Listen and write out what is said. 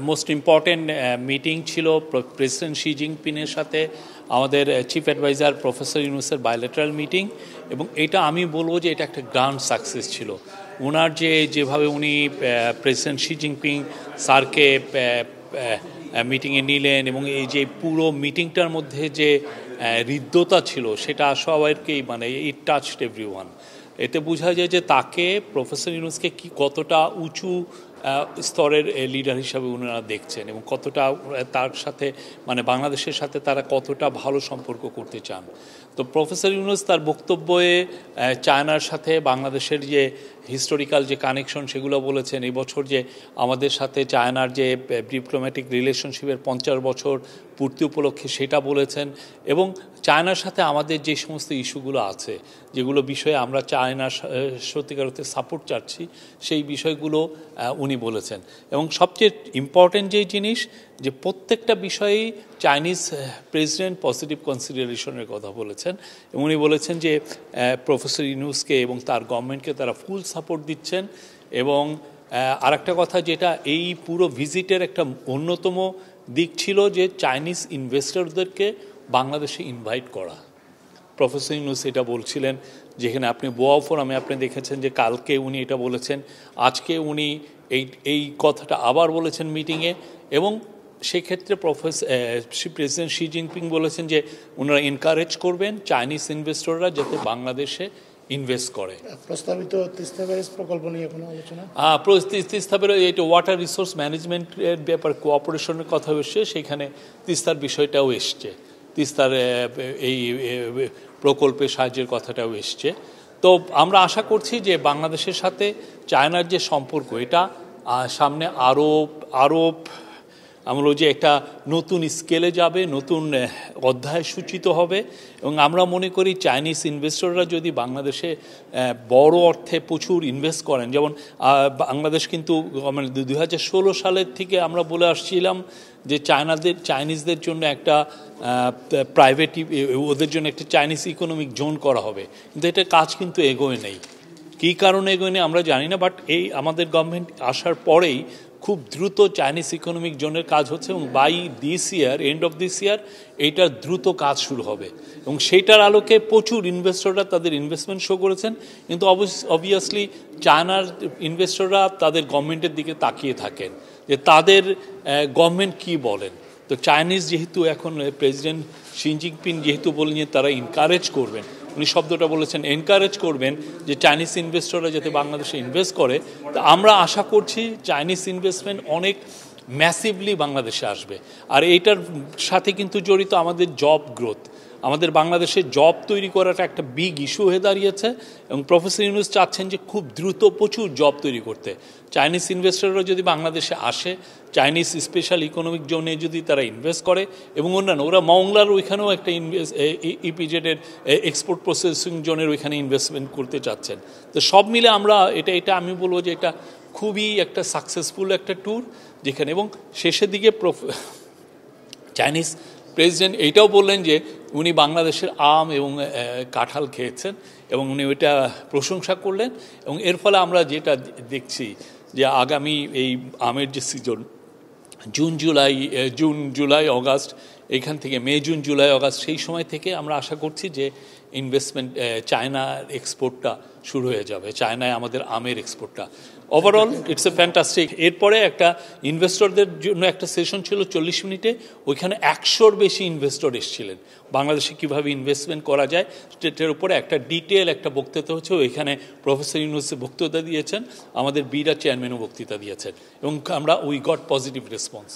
Most important meeting ছিল president Xi জিনপিংয়ের সাথে আমাদের চিফ অ্যাডভাইজার প্রফেসর ইউনূসের বায়োলেটারাল মিটিং, এবং এটা আমি বলবো যে এটা একটা গ্র্যান্ড সাকসেস ছিল। ওনার যেভাবে উনি প্রেসিডেন্ট শি জিনপিং স্যারকে মিটিংয়ে নিলেন এবং এই যে পুরো মিটিংটার মধ্যে যে হৃদ্যতা ছিল সেটা সবাইকেই মানে ইট টাচড এভরিওয়ান। এতে বোঝা যায় যে তাকে প্রফেসর ইউনূসকে কি কতটা উঁচু স্তরের লিডার হিসাবে ওনারা দেখছেন এবং কতটা তার সাথে মানে বাংলাদেশের সাথে তারা কতটা ভালো সম্পর্ক করতে চান। তো প্রফেসর ইউনূস তার বক্তব্যে চায়নার সাথে বাংলাদেশের যে হিস্টোরিক্যাল যে কানেকশন সেগুলো বলেছেন। এই বছর যে আমাদের সাথে চায়নার যে ডিপ্লোম্যাটিক রিলেশনশিপের 50 বছর পূর্তি উপলক্ষে সেটা বলেছেন, এবং চায়নার সাথে আমাদের যে সমস্ত ইস্যুগুলো আছে যেগুলো বিষয়ে আমরা চায়নার সত্যিকার অর্থে সাপোর্ট চাচ্ছি সেই বিষয়গুলো উনি বলেছেন। এবং সবচেয়ে ইম্পর্টেন্ট যে জিনিস যে প্রত্যেকটা বিষয়েই চাইনিজ প্রেসিডেন্ট পজিটিভ কনসিডারেশনের কথা বলেছেন, এবং উনি বলেছেন যে প্রফেসর ইউনূসকে এবং তার গভর্নমেন্টকে তারা ফুল সাপোর্ট দিচ্ছেন। এবং আরেকটা কথা যেটা এই পুরো ভিজিটের একটা অন্যতম দিক ছিল যে চাইনিজ ইনভেস্টরদেরকে বাংলাদেশে ইনভাইট করা। প্রফেসর ইউনূস এটা বলছিলেন, যেখানে আপনি বোয়া ফোরামে আপনি দেখেছেন যে কালকে উনি এটা বলেছেন, আজকে উনি এই কথাটা আবার বলেছেন মিটিংয়ে, এবং সেক্ষেত্রে প্রেসিডেন্ট শি জিনপিং বলেছেন যে ওনারা এনকারেজ করবেন চাইনিজ ইনভেস্টররা যাতে বাংলাদেশে ইনভেস্ট করে। প্রস্তাবিত তিস্তা ব্যারেজ প্রকল্প নিয়ে কোনো আলোচনা? তিস্তা ব্যারেজ এটা ওয়াটার রিসোর্স ম্যানেজমেন্টের ব্যাপার কোঅপারেশনের কথা এসছে, সেখানে তিস্তার বিষয়টাও এসছে, তিস্তার এই প্রকল্পের সাহায্যের কথাটাও এসছে। তো আমরা আশা করছি যে বাংলাদেশের সাথে চায়নার যে সম্পর্ক এটা সামনে আরও আমরা যে একটা নতুন স্কেলে যাবে, নতুন অধ্যায় সূচিত হবে। এবং আমরা মনে করি চাইনিজ ইনভেস্টররা যদি বাংলাদেশে বড় অর্থে প্রচুর ইনভেস্ট করেন, যেমন বাংলাদেশ কিন্তু মানে 2016 সালের থেকে আমরা বলে আসছিলাম যে চাইনিজদের জন্য একটা প্রাইভেট ওদের জন্য একটা চাইনিজ ইকোনমিক জোন করা হবে, কিন্তু এটা কাজ কিন্তু এগোয় নেই। কী কারণে এগোয় নেই আমরা জানি না, বাট এই আমাদের গভর্নমেন্ট আসার পরেই খুব দ্রুত চাইনিজ ইকোনমিক জোনের কাজ হচ্ছে, এবং by this year end of this year এইটার দ্রুত কাজ শুরু হবে। এবং সেইটার আলোকে প্রচুর ইনভেস্টররা তাদের ইনভেস্টমেন্ট শো করেছেন, কিন্তু অবভিয়াসলি চায়নার ইনভেস্টররা তাদের গভর্নমেন্টের দিকে তাকিয়ে থাকেন যে তাদের গভর্নমেন্ট কী বলেন। তো চাইনিজ যেহেতু এখন প্রেসিডেন্ট শি জিনপিং যেহেতু বলেন যে তারা এনকারেজ করবেন, উনি শব্দটা বলেছেন এনকারেজ করবেন যে চাইনিজ ইনভেস্টররা যাতে বাংলাদেশে ইনভেস্ট করে, তা আমরা আশা করছি চাইনিজ ইনভেস্টমেন্ট অনেক ম্যাসিভলি বাংলাদেশে আসবে। আর এইটার সাথে কিন্তু জড়িত আমাদের জব গ্রোথ, আমাদের বাংলাদেশে জব তৈরি করাটা একটা বিগ ইস্যু হয়ে দাঁড়িয়েছে, এবং প্রফেসর ইউনূস চাচ্ছেন যে খুব দ্রুত প্রচুর জব তৈরি করতে। চাইনিজ ইনভেস্টররা যদি বাংলাদেশে আসে, চাইনিজ স্পেশাল ইকোনমিক জোনে যদি তারা ইনভেস্ট করে, এবং অন্যান্য ওরা মংলার ওইখানেও একটা ইপিজেডের এক্সপোর্ট প্রসেসিং জোনের ওইখানে ইনভেস্টমেন্ট করতে চাচ্ছেন। তো সব মিলে আমরা এটা আমি বলবো যে এটা খুবই একটা সাকসেসফুল একটা ট্যুর, যেখানে এবং শেষের দিকে চাইনিজ প্রেসিডেন্ট এইটাও বললেন যে উনি বাংলাদেশের আম এবং কাঁঠাল খেয়েছেন, এবং উনি ওইটা প্রশংসা করলেন। এবং এর ফলে আমরা যেটা দেখছি যে আগামী এই আমের যে সিজন জুন জুলাই অগাস্ট, এখান থেকে মে জুন জুলাই অগাস্ট, সেই সময় থেকে আমরা আশা করছি যে ইনভেস্টমেন্ট চায়নার এক্সপোর্টটা শুরু হয়ে যাবে, চায়নায় আমাদের আমের এক্সপোর্টটা। Overall it's a fantastic. এরপরে একটা ইনভেস্টরদের জন্য একটা সেশন ছিল 40 মিনিটে, ওইখানে 100-র বেশি ইনভেস্টর এসেছিলেন। বাংলাদেশে কীভাবে ইনভেস্টমেন্ট করা যায় সেটার উপরে একটা ডিটেল একটা বক্তৃতা হচ্ছে, ওইখানে প্রফেসর ইউনূস বক্তৃতা দিয়েছেন, আমাদের বিডা চেয়ারম্যানও বক্তৃতা দিয়েছেন, এবং আমরা উই গট পজিটিভ রেসপন্স।